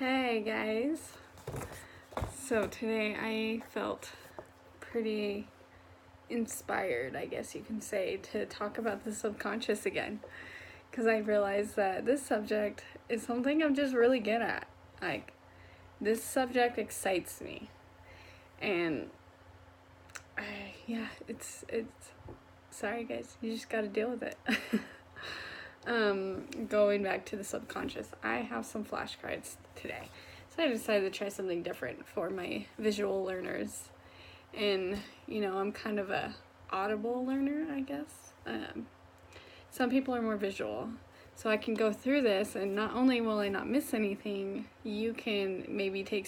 Hey guys, so today I felt pretty inspired, I guess you can say, to talk about the subconscious again, because I realized that this subject is something I'm just really good at. Like, this subject excites me, and it's sorry guys, you just gotta deal with it. Going back to the subconscious, I have some flashcards today. So I decided to try something different for my visual learners. And, I'm kind of a audible learner, I guess. Some people are more visual. So I can go through this, and not only will I not miss anything, you can maybe take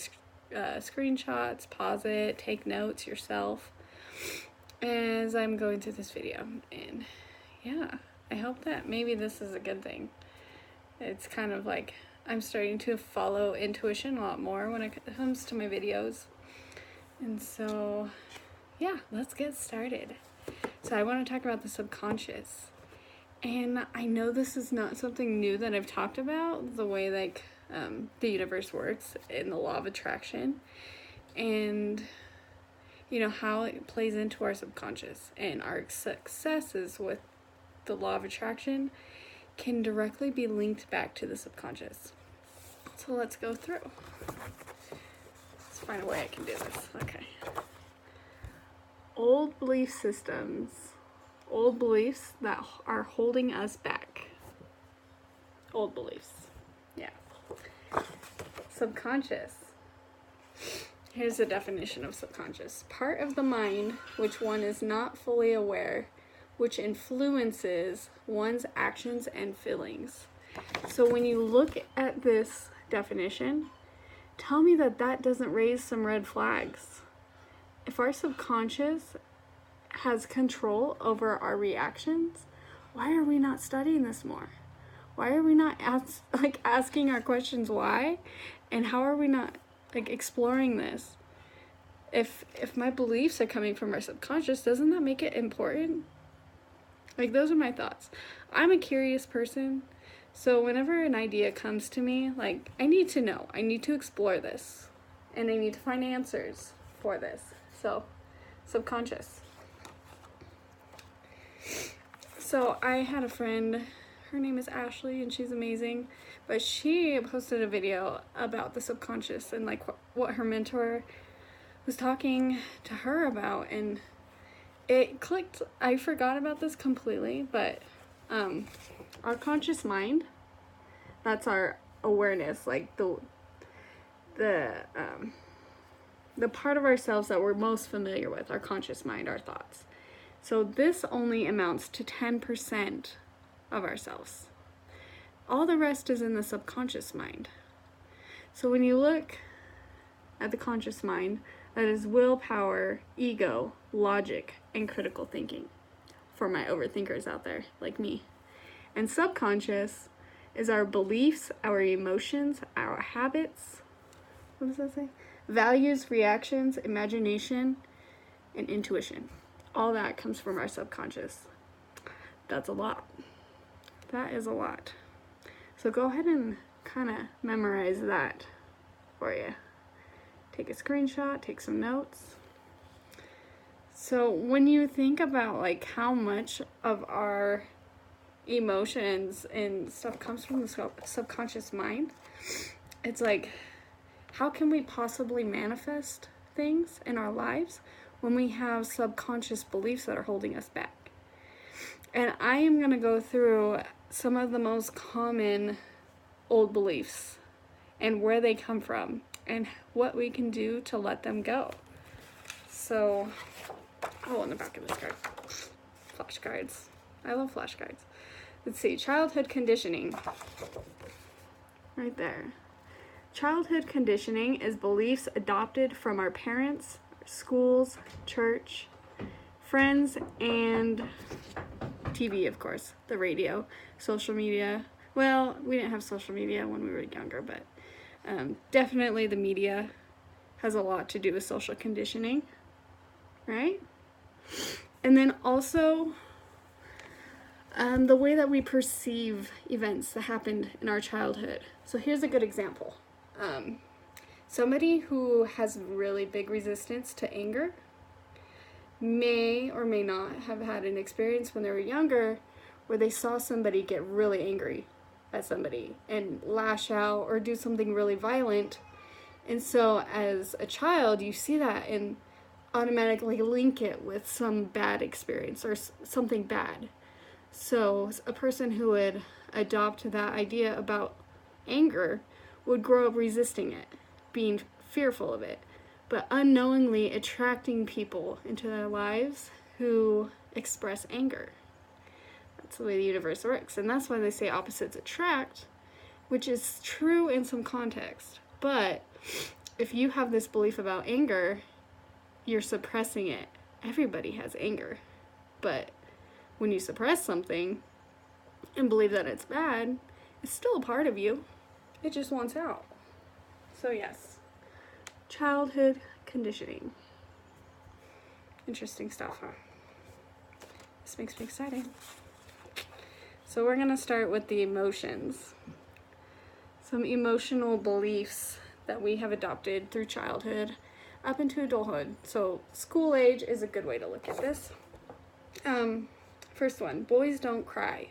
screenshots, pause it, take notes yourself as I'm going through this video. And yeah, I hope that maybe this is a good thing. It's kind of like I'm starting to follow intuition a lot more when it comes to my videos. And so, yeah, let's get started. So I want to talk about the subconscious. And I know this is not something new that I've talked about, the way the universe works and the law of attraction. And how it plays into our subconscious, and our successes with the law of attraction can directly be linked back to the subconscious. So let's go through. Let's find a way I can do this. Okay. Old belief systems. Old beliefs that are holding us back. Old beliefs. Yeah. Subconscious. Here's the definition of subconscious. Part of the mind which one is not fully aware, which influences one's actions and feelings. So when you look at this definition, tell me that doesn't raise some red flags. If our subconscious has control over our reactions, why are we not studying this more? Why are we not asking our questions why? And how are we not exploring this? If my beliefs are coming from our subconscious, doesn't that make it important? Those are my thoughts. I'm a curious person, so whenever an idea comes to me, I need to know. I need to explore this, and I need to find answers for this. So, subconscious. So, I had a friend, her name is Ashley, and she's amazing, but she posted a video about the subconscious and, what her mentor was talking to her about, and it clicked. I forgot about this completely, but our conscious mind, that's our awareness, the part of ourselves that we're most familiar with, our conscious mind, our thoughts. So this only amounts to 10% of ourselves. All the rest is in the subconscious mind. So when you look at the conscious mind, that is willpower, ego, logic, and critical thinking, for my overthinkers out there like me. And subconscious is our beliefs, our emotions, our habits, what does that say? Values, reactions, imagination, and intuition. All that comes from our subconscious. That's a lot. That is a lot. So go ahead and kind of memorize that for you. Take a screenshot, take some notes. So when you think about how much of our emotions and stuff comes from the subconscious mind, it's how can we possibly manifest things in our lives when we have subconscious beliefs that are holding us back? And I am going to go through some of the most common old beliefs and where they come from and what we can do to let them go. So, in the back of this card, flashcards. I love flashcards. Let's see, childhood conditioning. Right there. Childhood conditioning is beliefs adopted from our parents, schools, church, friends, and TV, of course, the radio, social media. Well, we didn't have social media when we were younger, but definitely the media has a lot to do with social conditioning, right? And then also the way that we perceive events that happened in our childhood. So here's a good example. Somebody who has really big resistance to anger may or may not have had an experience when they were younger where they saw somebody get really angry at somebody and lash out or do something really violent. And so as a child, you see that and automatically link it with some bad experience or something bad. So a person who would adopt that idea about anger would grow up resisting it, being fearful of it, but unknowingly attracting people into their lives who express anger. That's the way the universe works. And that's why they say opposites attract, which is true in some context. But if you have this belief about anger, you're suppressing it. Everybody has anger. But when you suppress something and believe that it's bad, it's still a part of you. It just wants out. So yes, childhood conditioning. Interesting stuff, huh? This makes me excited. So we're going to start with the emotions. Some emotional beliefs that we have adopted through childhood up into adulthood. So school age is a good way to look at this. First one, boys don't cry.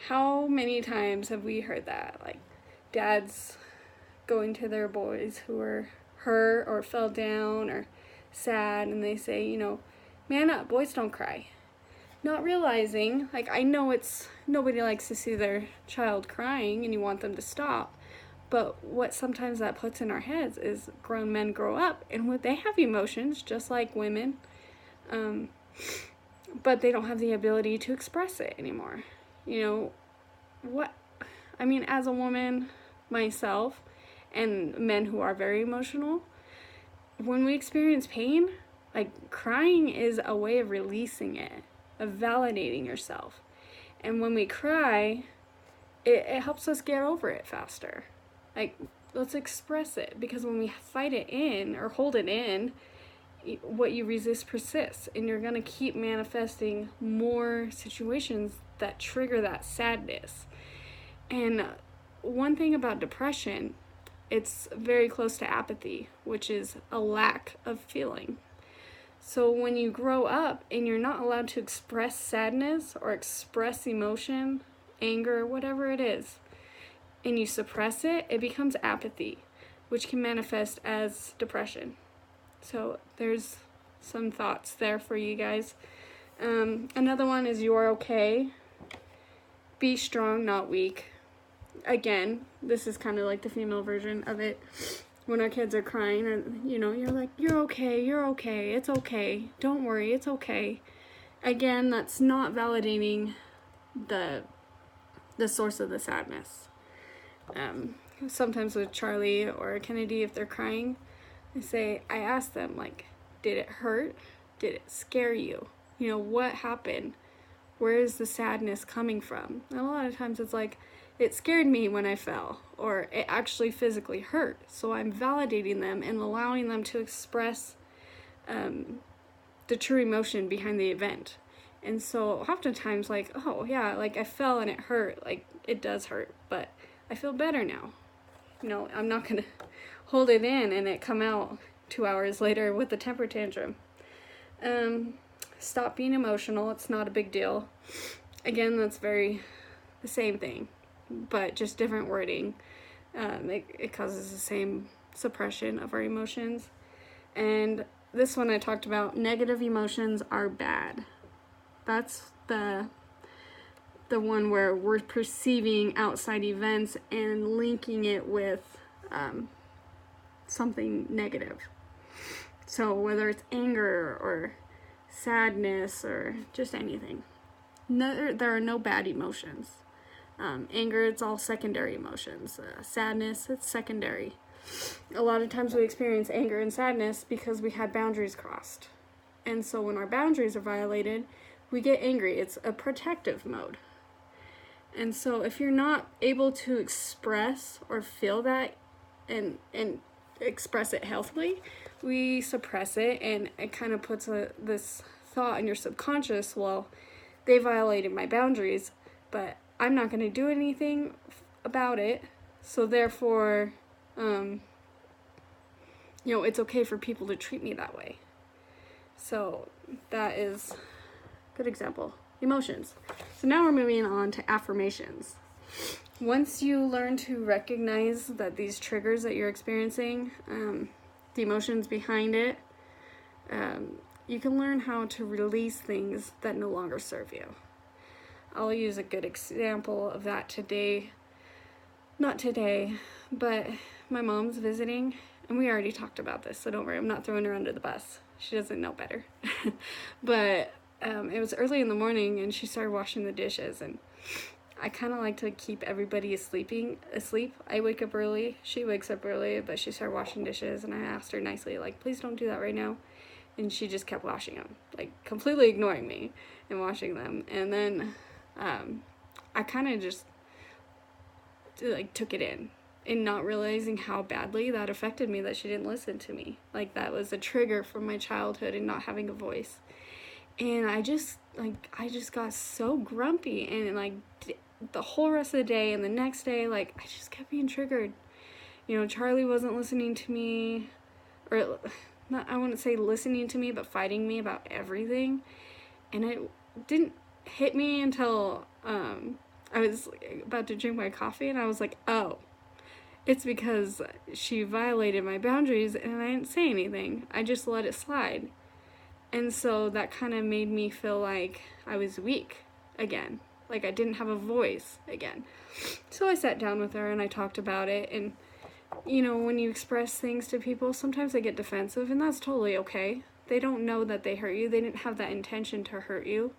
How many times have we heard that? Like dads going to their boys who are hurt or fell down or sad, and they say, you know, man up, boys don't cry. Not realizing, like, I know it's, nobody likes to see their child crying and you want them to stop, but what sometimes that puts in our heads is grown men grow up and they have emotions just like women, but they don't have the ability to express it anymore. You know, as a woman myself and men who are very emotional, when we experience pain, like crying is a way of releasing it, of validating yourself. And when we cry, it helps us get over it faster. Like, let's express it, because when we fight it in or hold it in, what you resist persists, and you're going to keep manifesting more situations that trigger that sadness. And one thing about depression, it's very close to apathy, which is a lack of feeling. So when you grow up and you're not allowed to express sadness or express emotion, anger, whatever it is, and you suppress it, it becomes apathy, which can manifest as depression. So there's some thoughts there for you guys. Another one is you're okay. Be strong, not weak. Again, this is kind of like the female version of it. When our kids are crying, and you're like, you're okay, it's okay, don't worry, it's okay. Again, that's not validating the source of the sadness. Sometimes with Charlie or Kennedy, if they're crying, I ask them, like, did it hurt? Did it scare you? What happened? Where is the sadness coming from? And a lot of times it's like, it scared me when I fell, or it actually physically hurt. So I'm validating them and allowing them to express the true emotion behind the event. And so oftentimes, like, oh yeah, like I fell and it hurt, like it does hurt, but I feel better now. I'm not gonna hold it in and it come out 2 hours later with a temper tantrum. Stop being emotional. It's not a big deal. Again, that's the same thing, but just different wording. It causes the same suppression of our emotions. And this one I talked about, negative emotions are bad. That's the one where we're perceiving outside events and linking it with something negative. So whether it's anger or sadness or just anything, there are no bad emotions. Anger, it's all secondary emotions. Sadness, it's secondary. A lot of times we experience anger and sadness because we had boundaries crossed. And so when our boundaries are violated, we get angry. It's a protective mode. And so if you're not able to express or feel that and express it healthily, we suppress it, and it kind of puts this thought in your subconscious, well, they violated my boundaries, but I'm not going to do anything about it, so therefore It's okay for people to treat me that way. So that is a good example. Emotions. So now we're moving on to affirmations. Once you learn to recognize that these triggers that you're experiencing, the emotions behind it, you can learn how to release things that no longer serve you. I'll use a good example of that today. Not today, but my mom's visiting, and we already talked about this, so don't worry, I'm not throwing her under the bus. She doesn't know better. But it was early in the morning, and she started washing the dishes, and I kind of like to keep everybody asleep. I wake up early, she wakes up early, but she started washing dishes, and I asked her nicely, like, please don't do that right now. And she just kept washing them, like completely ignoring me and washing them. And then I kind of just like took it in, and not realizing how badly that affected me, that she didn't listen to me. Like, that was a trigger from my childhood and not having a voice. And I just got so grumpy, and like the whole rest of the day and the next day, like, I just kept being triggered. Charlie wasn't listening to me, or not, I wouldn't say listening to me, but fighting me about everything. And it didn't hit me until I was about to drink my coffee, and I was like, oh, it's because she violated my boundaries, and I didn't say anything. I just let it slide. And so that kind of made me feel like I was weak again, like I didn't have a voice again. So I sat down with her and I talked about it. And when you express things to people, sometimes they get defensive, and that's totally okay. They don't know that they hurt you. They didn't have that intention to hurt you.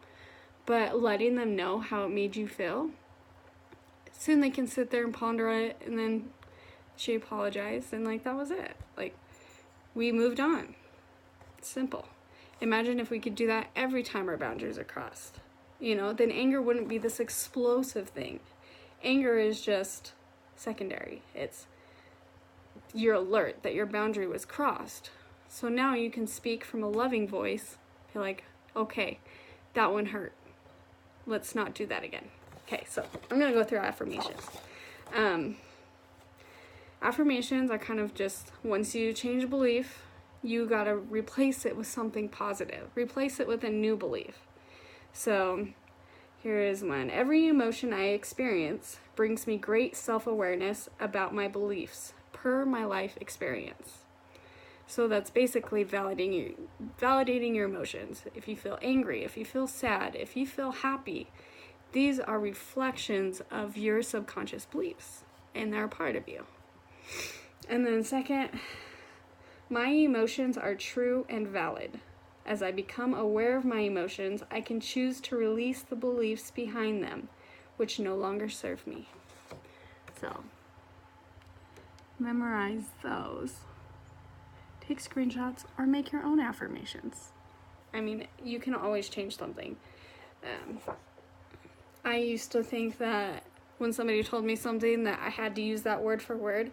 But letting them know how it made you feel, soon they can sit there and ponder it. And then she apologized, and like, that was it. Like, we moved on. It's simple. Imagine if we could do that every time our boundaries are crossed. Then anger wouldn't be this explosive thing. Anger is just secondary. You're alert that your boundary was crossed. So now you can speak from a loving voice. Be like, okay, that one hurt. Let's not do that again. Okay, so I'm going to go through affirmations. Affirmations are kind of just, once you change a belief, you got to replace it with something positive. Replace it with a new belief. So here is one. Every emotion I experience brings me great self-awareness about my beliefs per my life experience. So that's basically validating your emotions. If you feel angry, if you feel sad, if you feel happy, these are reflections of your subconscious beliefs, and they're a part of you. And then second, my emotions are true and valid. As I become aware of my emotions, I can choose to release the beliefs behind them, which no longer serve me. So, memorize those. Take screenshots or make your own affirmations. I mean, you can always change something. I used to think that when somebody told me something that I had to use that word for word,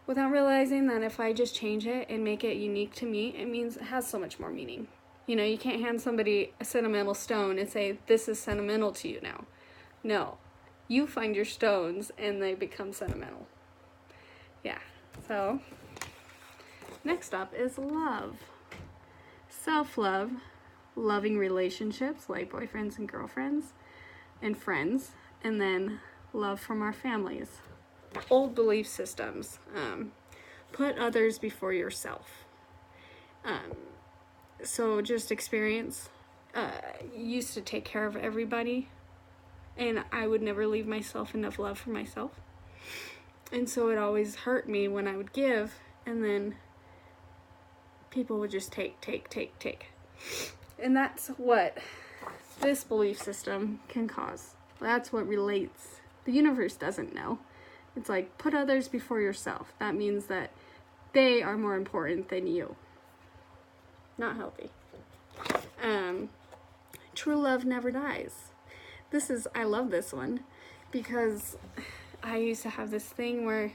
without realizing that if I just change it and make it unique to me, it means it has so much more meaning. You can't hand somebody a sentimental stone and say, this is sentimental to you now. No, you find your stones and they become sentimental. Yeah, so next up is love. Self-love, loving relationships like boyfriends and girlfriends and friends, and then love from our families. Old belief systems. Put others before yourself. So just experience. Used to take care of everybody, and I would never leave myself enough love for myself. And so it always hurt me when I would give, and then people would just take. And that's what this belief system can cause. That's what relates. The universe doesn't know. It's like, put others before yourself. That means that they are more important than you. Not healthy. True love never dies. I love this one, because I used to have this thing where it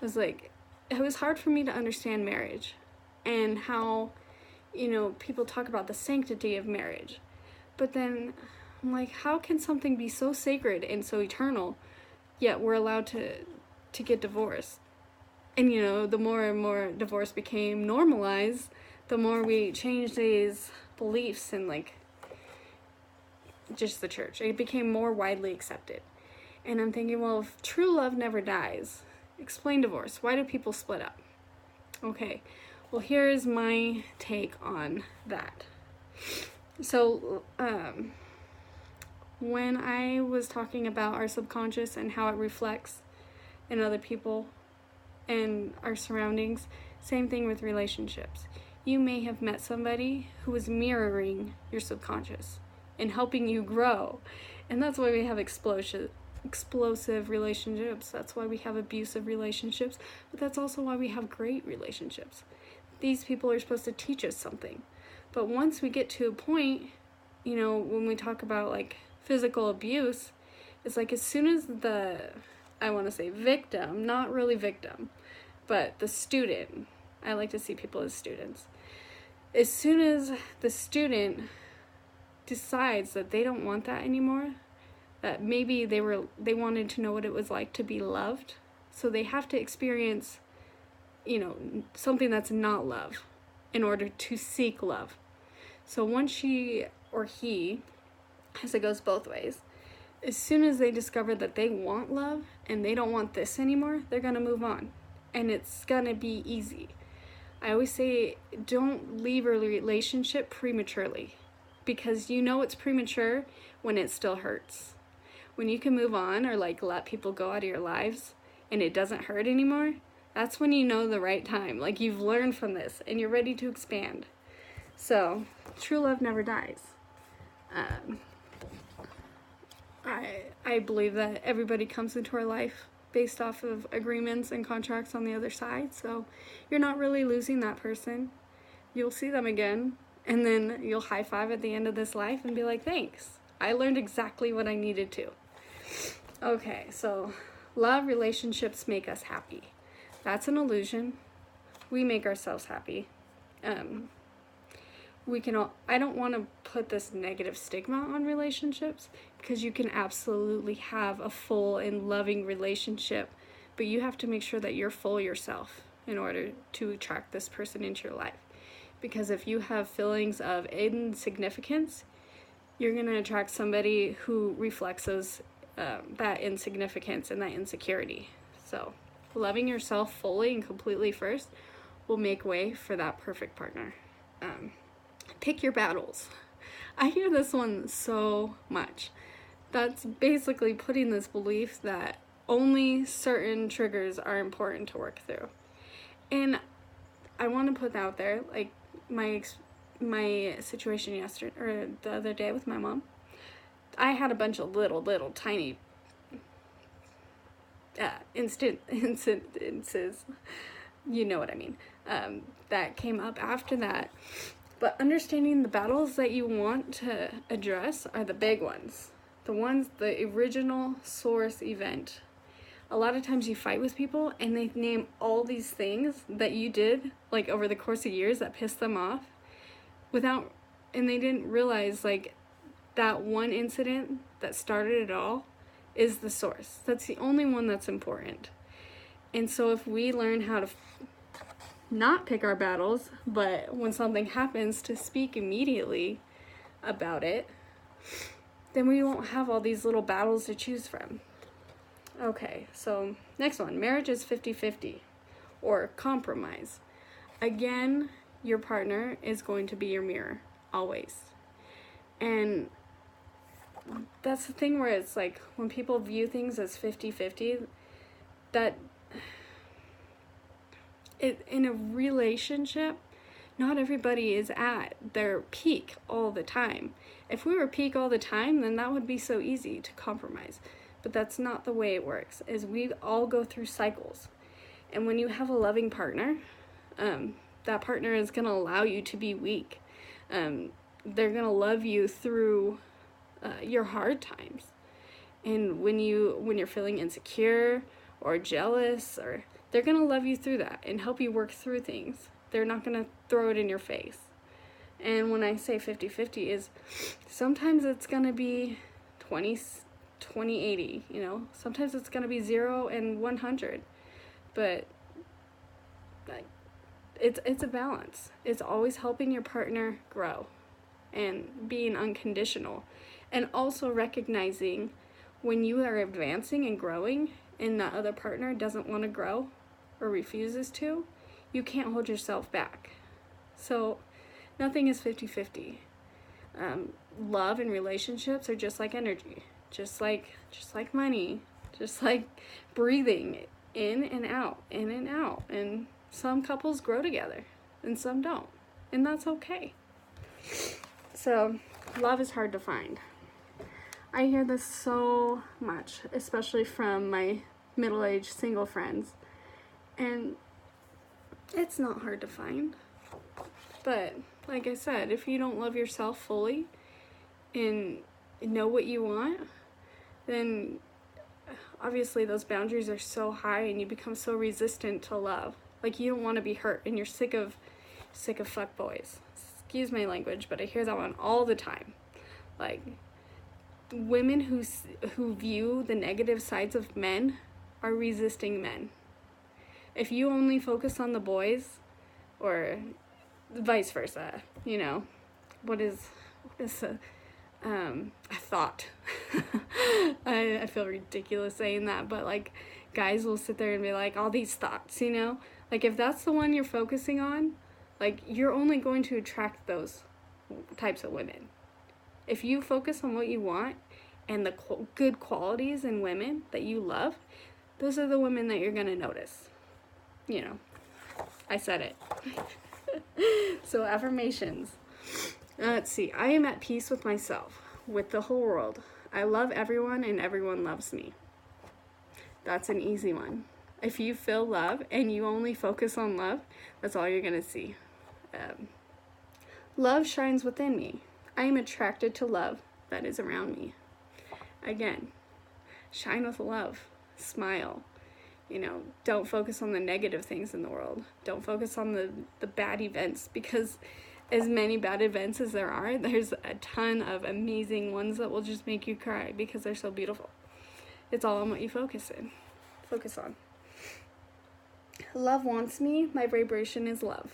was like, it was hard for me to understand marriage and how, people talk about the sanctity of marriage. But then I'm like, how can something be so sacred and so eternal, yet we're allowed to get divorced? And, the more and more divorce became normalized, the more we changed these beliefs in, like, just the church. It became more widely accepted. And I'm thinking, well, if true love never dies, explain divorce. Why do people split up? Okay, well, here's my take on that. So, when I was talking about our subconscious and how it reflects in other people and our surroundings, same thing with relationships. You may have met somebody who is mirroring your subconscious and helping you grow. And that's why we have explosive relationships. That's why we have abusive relationships. But that's also why we have great relationships. These people are supposed to teach us something. But once we get to a point, when we talk about like physical abuse, it's like as soon as I want to say victim, not really victim, but the student, I like to see people as students. As soon as the student decides that they don't want that anymore, that maybe they wanted to know what it was like to be loved, so they have to experience, something that's not love in order to seek love. So once she or he, as it goes both ways, as soon as they discover that they want love and they don't want this anymore, they're going to move on. And it's going to be easy. I always say, don't leave a relationship prematurely, because it's premature when it still hurts. When you can move on or like let people go out of your lives and it doesn't hurt anymore, that's when you know the right time. Like you've learned from this and you're ready to expand. So, true love never dies. I believe that everybody comes into our life based off of agreements and contracts on the other side. So you're not really losing that person. You'll see them again, and then you'll high five at the end of this life and be like, thanks. I learned exactly what I needed to. Okay, so love relationships make us happy. That's an illusion. We make ourselves happy. I don't want to put this negative stigma on relationships, because you can absolutely have a full and loving relationship, but you have to make sure that you're full yourself in order to attract this person into your life. Because if you have feelings of insignificance, you're going to attract somebody who reflects that insignificance and that insecurity. So loving yourself fully and completely first will make way for that perfect partner. Pick your battles. I hear this one so much. That's basically putting this belief that only certain triggers are important to work through. And I want to put out there, like my situation yesterday or the other day with my mom. I had a bunch of little tiny incidences, you know what I mean, that came up after that. But understanding the battles that you want to address are the big ones. The original source event. A lot of times you fight with people and they name all these things that you did like over the course of years that pissed them off and they didn't realize like that one incident that started it all is the source. That's the only one that's important. And so if we learn how to not pick our battles, but when something happens to speak immediately about it, then we won't have all these little battles to choose from. Okay, so next one, marriage is 50-50 or compromise. Again, your partner is going to be your mirror, always. And that's the thing where it's like when people view things as 50-50, that in a relationship, not everybody is at their peak all the time. If we were peak all the time, then that would be so easy to compromise. But that's not the way it works, is we all go through cycles. And when you have a loving partner, that partner is going to allow you to be weak. They're going to love you through your hard times. And when you're feeling insecure or jealous, or they're going to love you through that and help you work through things. They're not going to throw it in your face. And when I say 50-50 is sometimes it's going to be 20-80, Sometimes it's going to be 0 and 100. But it's a balance. It's always helping your partner grow and being unconditional, and also recognizing when you are advancing and growing and the other partner doesn't want to grow or refuses to, you can't hold yourself back. So nothing is 50-50. Love and relationships are just like energy, just like money, just like breathing in and out, in and out. And some couples grow together and some don't, and that's okay. So love is hard to find. I hear this so much, especially from my middle-aged single friends, and it's not hard to find. But like I said, if you don't love yourself fully and know what you want, then obviously those boundaries are so high and you become so resistant to love. Like, you don't want to be hurt, and you're sick of fuckboys. Excuse my language, but I hear that one all the time. Like, women who view the negative sides of men are resisting men. If you only focus on the boys, or vice versa, you know, what is a thought. I feel ridiculous saying that, but like, guys will sit there and be like, all these thoughts, you know, like, if that's the one you're focusing on, like, you're only going to attract those types of women. If you focus on what you want and the good qualities in women that you love, those are the women that you're going to notice. You know, I said it. So affirmations. Let's see. I am at peace with myself, with the whole world. I love everyone and everyone loves me. That's an easy one. If you feel love and you only focus on love, that's all you're going to see. Love shines within me. I am attracted to love that is around me. Again, shine with love. Smile. You know, don't focus on the negative things in the world. Don't focus on the bad events, because as many bad events as there are, there's a ton of amazing ones that will just make you cry because they're so beautiful. It's all on what you focus on. Love wants me. My vibration is love.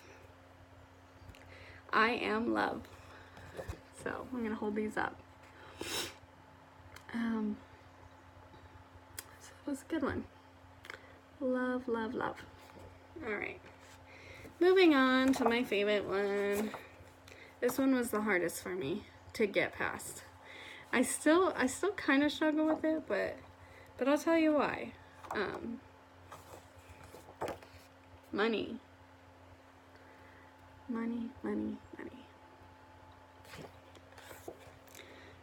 I am love. So I'm going to hold these up. So that was a good one. Love, love, love. All right. Moving on to my favorite one. This one was the hardest for me to get past. I still kind of struggle with it, but I'll tell you why. Money. Money, money, money.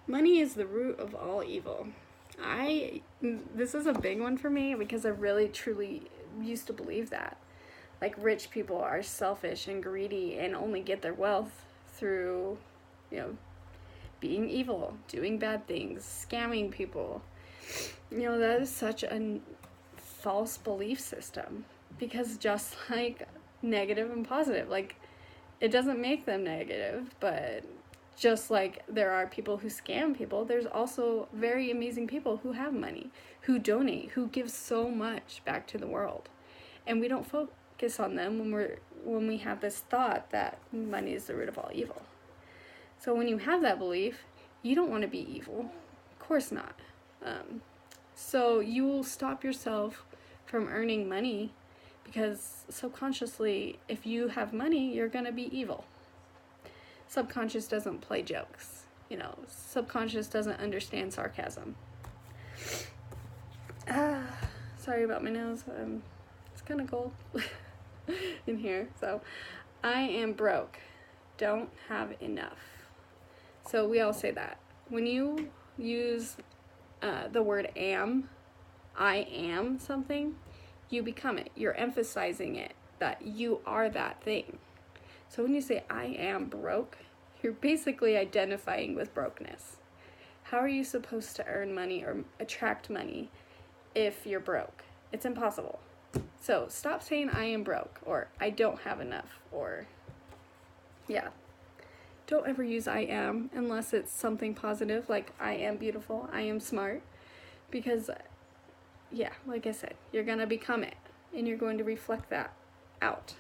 Money is the root of all evil. This is a big one for me because I really truly used to believe that. Like, rich people are selfish and greedy and only get their wealth through, you know, being evil, doing bad things, scamming people. You know, that is such a false belief system, because just like negative and positive, like, it doesn't make them negative, but just like there are people who scam people, there's also very amazing people who have money, who donate, who give so much back to the world. And we don't focus on them when we have this thought that money is the root of all evil. So when you have that belief, you don't want to be evil. Of course not. So you will stop yourself from earning money, because subconsciously, if you have money, you're going to be evil. Subconscious doesn't play jokes. You know, subconscious doesn't understand sarcasm. Sorry about my nose. It's kind of cold in here. So, I am broke. Don't have enough. So we all say that. When you use the word am, I am something, you become it. You're emphasizing it, that you are that thing. So when you say I am broke, you're basically identifying with brokenness. How are you supposed to earn money or attract money if you're broke? It's impossible. So stop saying I am broke, or I don't have enough, or yeah. Don't ever use I am unless it's something positive, like I am beautiful, I am smart, because yeah, like I said, you're going to become it, and you're going to reflect that out.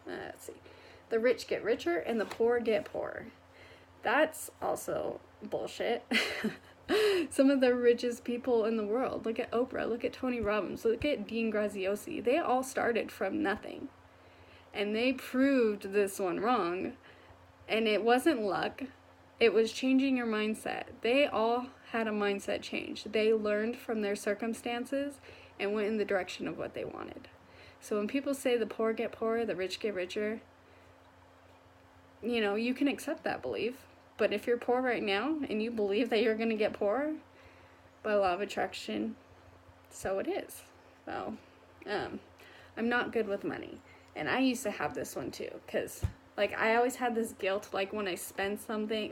Let's see. The rich get richer and the poor get poorer. That's also bullshit. Some of the richest people in the world, look at Oprah, look at Tony Robbins, look at Dean Graziosi. They all started from nothing. And they proved this one wrong. And it wasn't luck. It was changing your mindset. They all had a mindset change. They learned from their circumstances and went in the direction of what they wanted. So when people say the poor get poorer, the rich get richer, you can accept that belief. But if you're poor right now and you believe that you're going to get poorer, by law of attraction, so it is. So, I'm not good with money. And I used to have this one too, because I always had this guilt, when I spend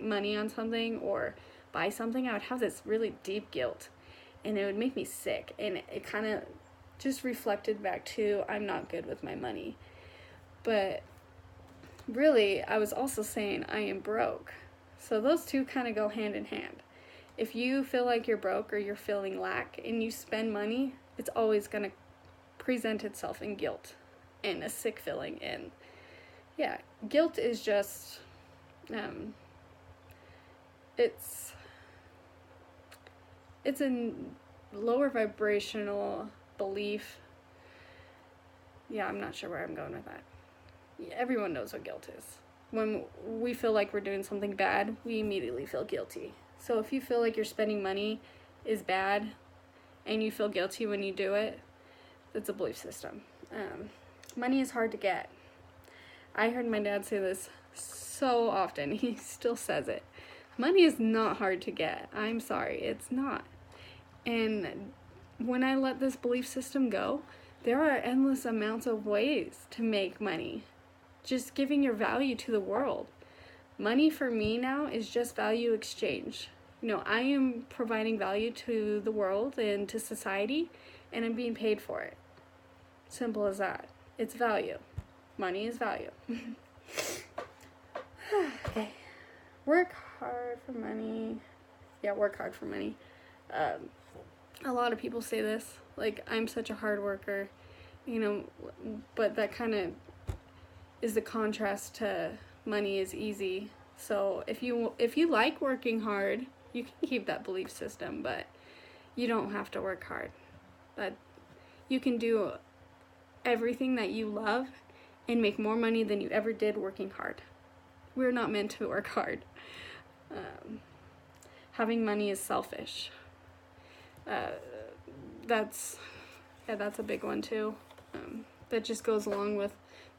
money on something or buy something, I would have this really deep guilt, and it would make me sick, and it kind of just reflected back to, I'm not good with my money. But really, I was also saying I am broke. So those two kind of go hand in hand. If you feel like you're broke or you're feeling lack and you spend money, it's always going to present itself in guilt and a sick feeling. And yeah, guilt is just, it's a lower vibrational belief. Yeah, I'm not sure where I'm going with that. Yeah, everyone knows what guilt is. When we feel like we're doing something bad, we immediately feel guilty. So if you feel like your spending money is bad and you feel guilty when you do it, that's a belief system. Money is hard to get. I heard my dad say this so often. He still says it. Money is not hard to get. I'm sorry, it's not. And when I let this belief system go, there are endless amounts of ways to make money. Just giving your value to the world. Money for me now is just value exchange. I am providing value to the world and to society, and I'm being paid for it. Simple as that. It's value. Money is value. Okay. Work hard for money. Yeah, work hard for money. A lot of people say this, I'm such a hard worker, but that kind of is the contrast to money is easy. So if you like working hard, you can keep that belief system, but you don't have to work hard. But you can do everything that you love and make more money than you ever did working hard. We're not meant to work hard. Having money is selfish. That's a big one too. That just goes along with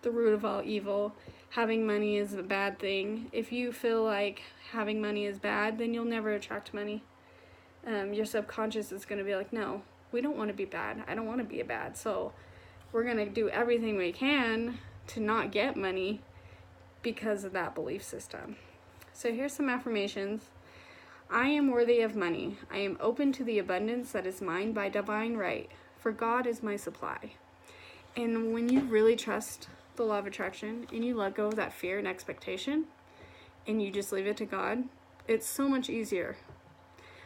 the root of all evil. Having money is a bad thing. If you feel like having money is bad, then you'll never attract money. Your subconscious is going to be like, no, we don't want to be bad. I don't want to be bad. So we're going to do everything we can to not get money because of that belief system. So here's some affirmations. I am worthy of money. I am open to the abundance that is mine by divine right, for God is my supply. And when you really trust the law of attraction and you let go of that fear and expectation and you just leave it to God, it's so much easier.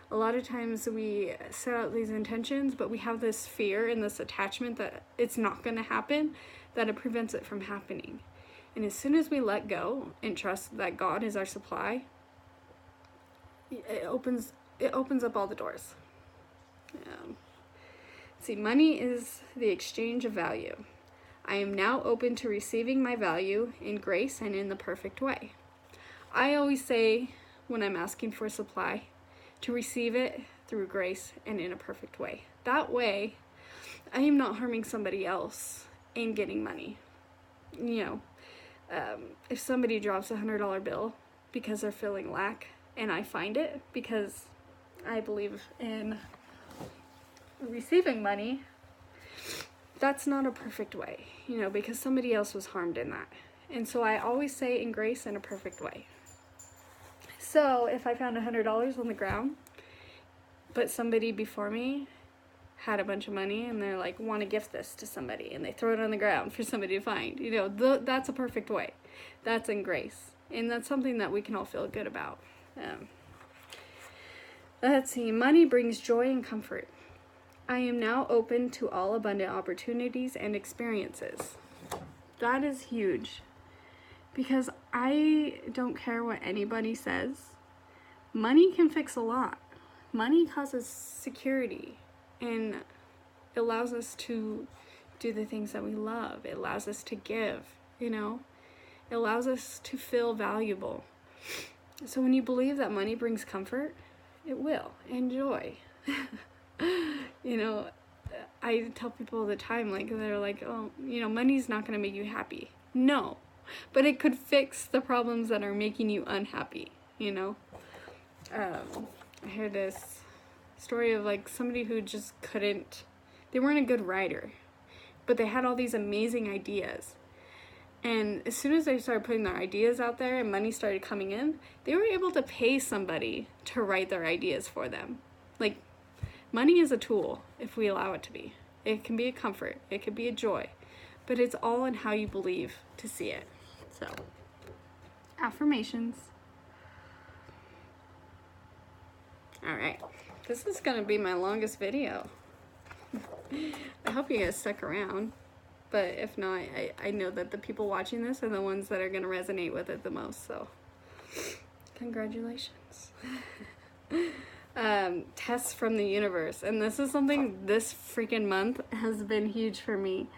A lot of times we set out these intentions, but we have this fear and this attachment that it's not going to happen, that it prevents it from happening. And as soon as we let go and trust that God is our supply, it opens up all the doors. See, money is the exchange of value. I am now open to receiving my value in grace and in the perfect way. I always say when I'm asking for supply to receive it through grace and in a perfect way. That way, I am not harming somebody else in getting money. If somebody drops a $100 bill because they're feeling lack, and I find it because I believe in receiving money, that's not a perfect way, because somebody else was harmed in that. And so I always say in grace and a perfect way. So if I found $100 on the ground, but somebody before me had a bunch of money and they're like, want to gift this to somebody, and they throw it on the ground for somebody to find, that's a perfect way. That's in grace. And that's something that we can all feel good about. Let's see. Money brings joy and comfort. I am now open to all abundant opportunities and experiences. That is huge. Because I don't care what anybody says. Money can fix a lot. Money causes security and it allows us to do the things that we love. It allows us to give, you know? It allows us to feel valuable. So when you believe that money brings comfort, it will, and joy. You know, I tell people all the time, like, they're like, oh, you know, money's not going to make you happy. No, but it could fix the problems that are making you unhappy, you know? I heard this story of, like, somebody who just couldn't, they weren't a good writer, but they had all these amazing ideas. And as soon as they started putting their ideas out there and money started coming in, they were able to pay somebody to write their ideas for them. Like, money is a tool if we allow it to be. It can be a comfort. It can be a joy. But it's all in how you believe to see it. So, affirmations. Alright, this is going to be my longest video. I hope you guys stuck around. But if not, I know that the people watching this are the ones that are going to resonate with it the most, so congratulations. Tests from the universe. And this is something this freaking month has been huge for me.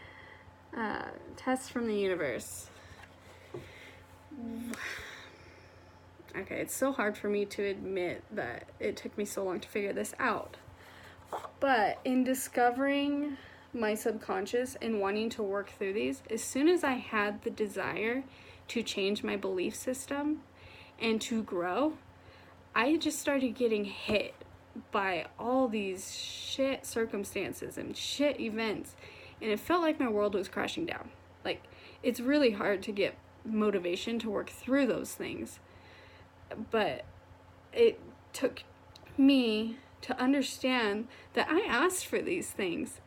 Tests from the universe. Okay, it's so hard for me to admit that it took me so long to figure this out. But in discovering my subconscious and wanting to work through these, as soon as I had the desire to change my belief system and to grow, I just started getting hit by all these shit circumstances and shit events, and it felt like my world was crashing down. Like, it's really hard to get motivation to work through those things, but it took me to understand that I asked for these things.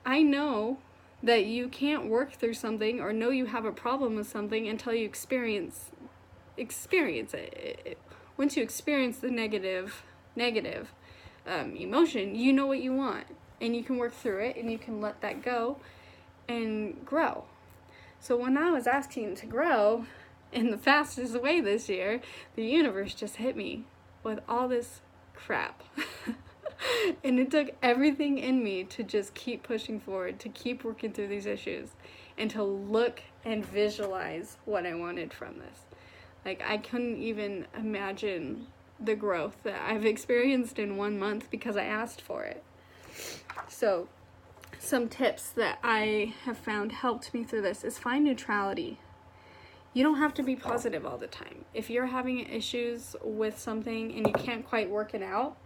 I know that you can't work through something or know you have a problem with something until you experience it. Once you experience the negative emotion, you know what you want, and you can work through it, and you can let that go and grow. So when I was asking to grow in the fastest way this year, the universe just hit me with all this crap. And it took everything in me to just keep pushing forward, to keep working through these issues, and to look and visualize what I wanted from this. Like, I couldn't even imagine the growth that I've experienced in 1 month because I asked for it. So, some tips that I have found helped me through this is find neutrality. You don't have to be positive all the time. If you're having issues with something and you can't quite work it out,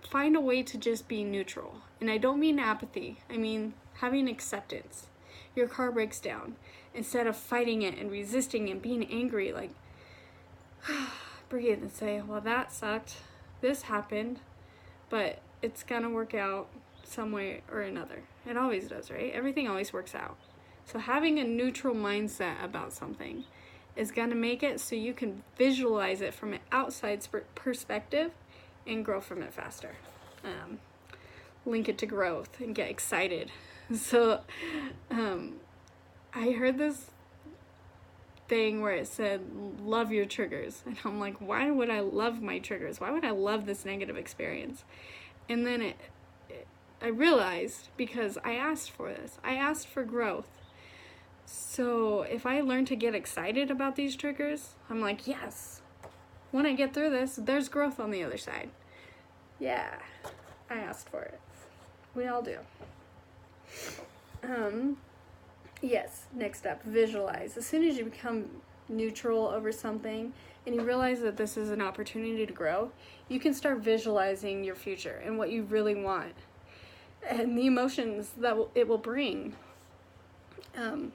find a way to just be neutral. And I don't mean apathy. I mean having acceptance. Your car breaks down. Instead of fighting it and resisting and being angry, like, breathe and say, well, that sucked. This happened. But it's gonna work out some way or another. It always does, right? Everything always works out. So having a neutral mindset about something is gonna make it so you can visualize it from an outside perspective and grow from it faster. Link it to growth and get excited. So I heard this thing where it said, love your triggers. And I'm like, why would I love my triggers? Why would I love this negative experience? And then I realized, because I asked for this. I asked for growth. So if I learn to get excited about these triggers, I'm like, yes. When I get through this, there's growth on the other side. Yeah, I asked for it. We all do. Yes, next up, visualize. As soon as you become neutral over something and you realize that this is an opportunity to grow, you can start visualizing your future and what you really want and the emotions that it will bring. And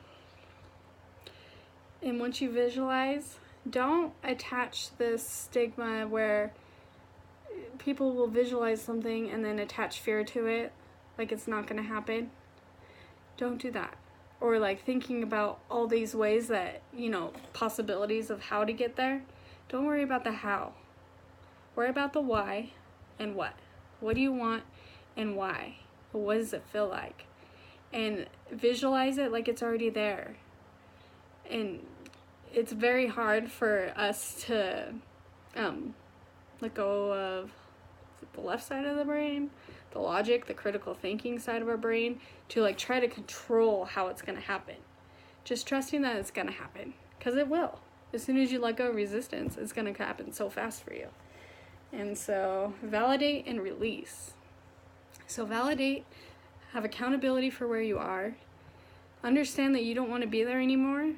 once you visualize, don't attach this stigma where people will visualize something and then attach fear to it, like it's not going to happen. Don't do that. Or like thinking about all these ways that, possibilities of how to get there. Don't worry about the how. Worry about the why and what. What do you want and why? What does it feel like? And visualize it like it's already there. And it's very hard for us to let go of the left side of the brain, the logic, the critical thinking side of our brain, to like try to control how it's going to happen. Just trusting that it's going to happen, because it will. As soon as you let go of resistance, it's going to happen so fast for you. And so validate and release. So validate, have accountability for where you are, understand that you don't want to be there anymore,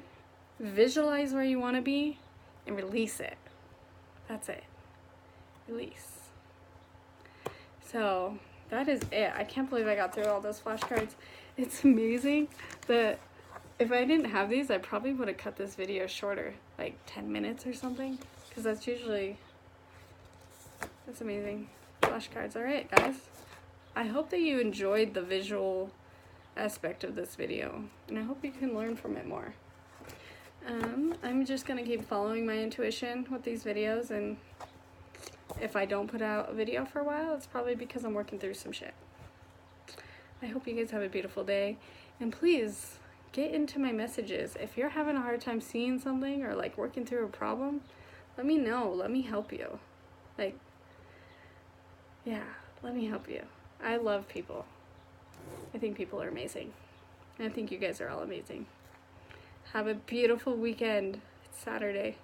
visualize where you want to be, and release it. That's it. Release. So that is it. I can't believe I got through all those flashcards. It's amazing that if I didn't have these, I probably would have cut this video shorter, like 10 minutes or something, because that's amazing. Flashcards. All right, guys. I hope that you enjoyed the visual aspect of this video, and I hope you can learn from it more. I'm just going to keep following my intuition with these videos, and if I don't put out a video for a while, it's probably because I'm working through some shit. I hope you guys have a beautiful day, and please get into my messages. If you're having a hard time seeing something or like working through a problem, let me know. Let me help you. Like, yeah, let me help you. I love people. I think people are amazing. And I think you guys are all amazing. Have a beautiful weekend. It's Saturday.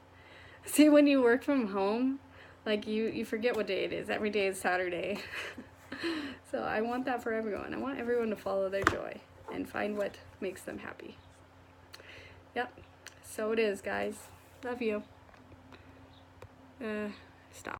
See, when you work from home, like you forget what day it is. Every day is Saturday. So I want that for everyone. I want everyone to follow their joy and find what makes them happy. Yep. So it is, guys. Love you. Stop.